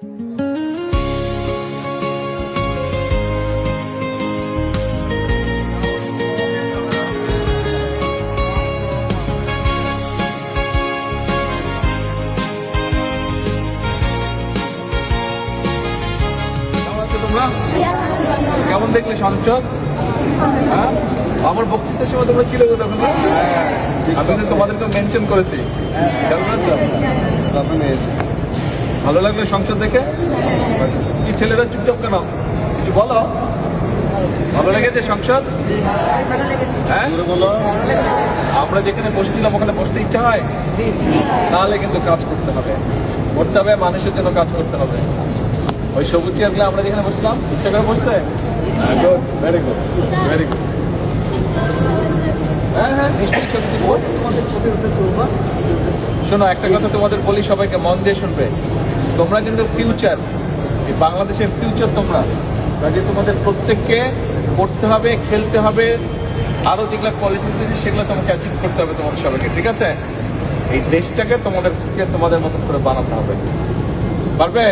কেমন দেখলে সংসদ? হ্যাঁ, আমার বক্তৃতার সময় তোমরা ছিল তো তখন? আমি তো তোমাদেরকে মেনশন করেছি। কেমন আছো? ভালো লাগলো সংসদ দেখে? কি ছেলেরা চুপচাপ কেন? কিছু বলো। ভালো লেগেছে সংসদ? হ্যাঁ, আমরা যেখানে বসেছিলাম ওখানে বসতে ইচ্ছা হয়? তাহলে কিন্তু কাজ করতে হবে, মানুষের জন্য কাজ করতে হবে। ওই সবুজ চেয়ারগুলো আমরা যেখানে বসছিলাম ইচ্ছা করে বসতে? Good, very good, very good. হ্যাঁ হ্যাঁ, নিশ্চয়ই ছবি তুলবো। শোনো, একটা কথা তোমাদের বলি, সবাইকে মন দিয়ে শুনবে। তোমরা কিন্তু ফিউচার, এই বাংলাদেশের ফিউচার তোমরা। কাজে তোমাদের প্রত্যেককে পড়তে হবে, খেলতে হবে, আরো যেগুলো কোয়ালিটিস আছে সেগুলো তোমাকে অ্যাচিভ করতে হবে তোমাদের সবাইকে, ঠিক আছে? এই দেশটাকে তোমাদের মতন করে বানাতে হবে। পারবে?